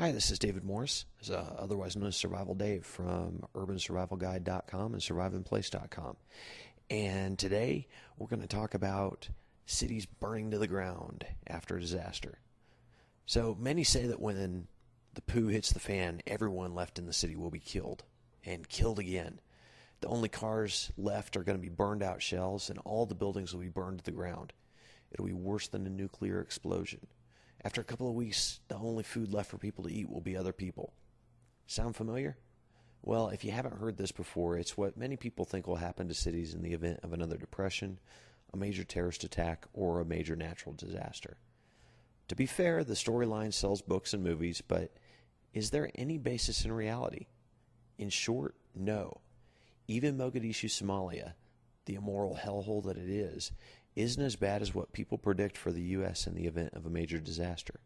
Hi, this is David Morris, otherwise known as Survival Dave from urbansurvivalguide.com and surviveinplace.com. And today we're going to talk about cities burning to the ground after a disaster. So many say that when the poo hits the fan, everyone left in the city will be killed and killed again. The only cars left are going to be burned out shells, and all the buildings will be burned to the ground. It'll be worse than a nuclear explosion. After a couple of weeks, the only food left for people to eat will be other people. Sound familiar? Well, if you haven't heard this before, it's what many people think will happen to cities in the event of another depression, a major terrorist attack, or a major natural disaster. To be fair, the storyline sells books and movies, but is there any basis in reality? In short, no. Even Mogadishu, Somalia, the immoral hellhole that it is, isn't as bad as what people predict for the U.S. in the event of a major disaster.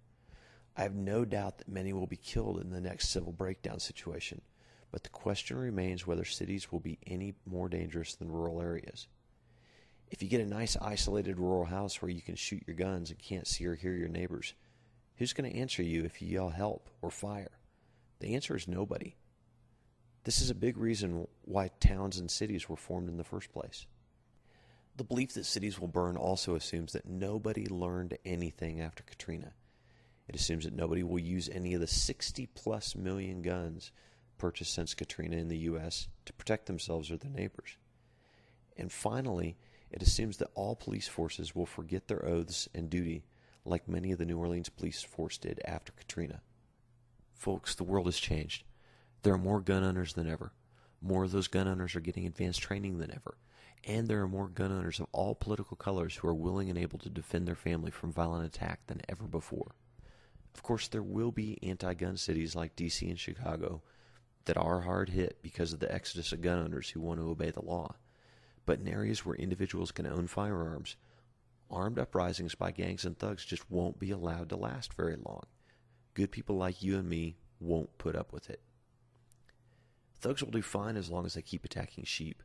I have no doubt that many will be killed in the next civil breakdown situation, but the question remains whether cities will be any more dangerous than rural areas. If you get a nice isolated rural house where you can shoot your guns and can't see or hear your neighbors, who's going to answer you if you yell help or fire? The answer is nobody. This is a big reason why towns and cities were formed in the first place. The belief that cities will burn also assumes that nobody learned anything after Katrina. It assumes that nobody will use any of the 60-plus million guns purchased since Katrina in the U.S. to protect themselves or their neighbors. And finally, it assumes that all police forces will forget their oaths and duty like many of the New Orleans police force did after Katrina. Folks, the world has changed. There are more gun owners than ever. More of those gun owners are getting advanced training than ever. And there are more gun owners of all political colors who are willing and able to defend their family from violent attack than ever before. Of course, there will be anti-gun cities like D.C. and Chicago that are hard hit because of the exodus of gun owners who want to obey the law. But in areas where individuals can own firearms, armed uprisings by gangs and thugs just won't be allowed to last very long. Good people like you and me won't put up with it. Thugs will do fine as long as they keep attacking sheep.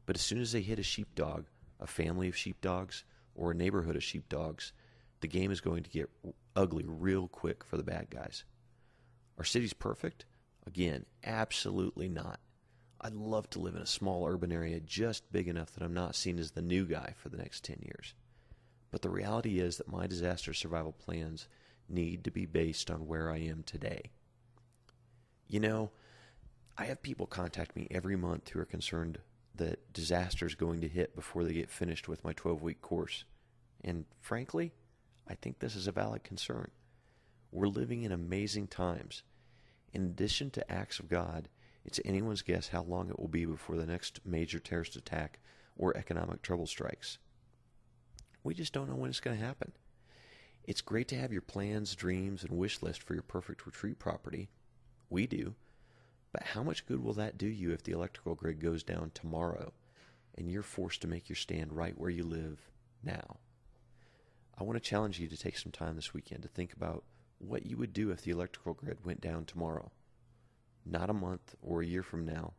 But as soon as they hit a sheepdog, a family of sheepdogs, or a neighborhood of sheepdogs, the game is going to get ugly real quick for the bad guys. Are cities perfect? Again, absolutely not. I'd love to live in a small urban area just big enough that I'm not seen as the new guy for the next 10 years. But the reality is that my disaster survival plans need to be based on where I am today. You know, I have people contact me every month who are concerned that disaster is going to hit before they get finished with my 12-week course. And frankly, I think this is a valid concern. We're living in amazing times. In addition to acts of God, it's anyone's guess how long it will be before the next major terrorist attack or economic trouble strikes. We just don't know when it's going to happen. It's great to have your plans, dreams, and wish list for your perfect retreat property. We do. But how much good will that do you if the electrical grid goes down tomorrow and you're forced to make your stand right where you live now? I want to challenge you to take some time this weekend to think about what you would do if the electrical grid went down tomorrow. Not a month or a year from now.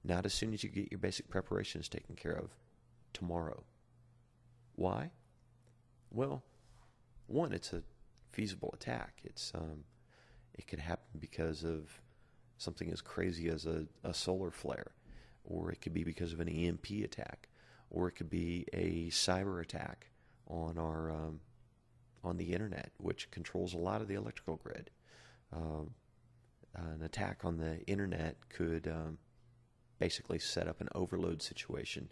Not as soon as you get your basic preparations taken care of. Tomorrow. Why? Well, one, it's a feasible attack. It could happen because of something as crazy as a solar flare, or it could be because of an EMP attack, or it could be a cyber attack on our on the internet, which controls a lot of the electrical grid. An attack on the internet could basically set up an overload situation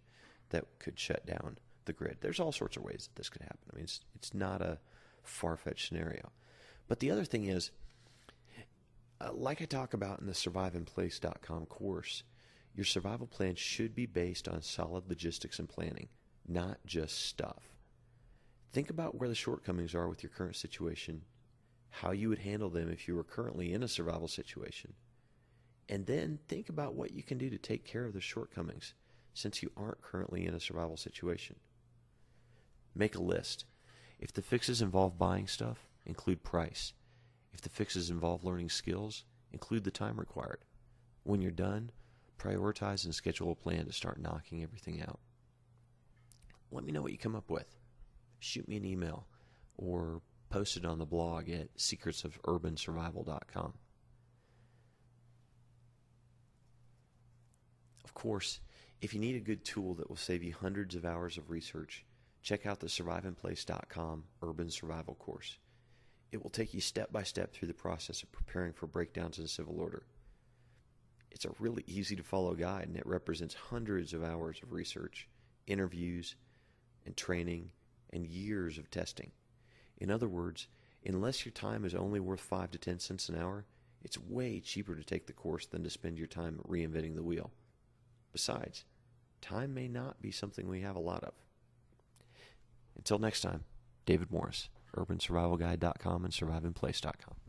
that could shut down the grid. There's all sorts of ways that this could happen. I mean, it's not a far-fetched scenario. But the other thing is, like I talk about in the surviveinplace.com course, your survival plan should be based on solid logistics and planning, not just stuff. Think about where the shortcomings are with your current situation, how you would handle them if you were currently in a survival situation, and then think about what you can do to take care of the shortcomings since you aren't currently in a survival situation. Make a list. If the fixes involve buying stuff, include price. If the fixes involve learning skills, include the time required. When you're done, prioritize and schedule a plan to start knocking everything out. Let me know what you come up with. Shoot me an email or post it on the blog at secretsofurbansurvival.com. course, if you need a good tool that will save you hundreds of hours of research, check out the surviveinplace.com Urban Survival course. It will take you step by step through the process of preparing for breakdowns in civil order. It's a really easy to follow guide, and it represents hundreds of hours of research, interviews, and training, and years of testing. In other words, unless your time is only worth 5 to 10 cents an hour, it's way cheaper to take the course than to spend your time reinventing the wheel. Besides, time may not be something we have a lot of. Until next time, David Morris, UrbanSurvivalGuide.com and SurviveInPlace.com.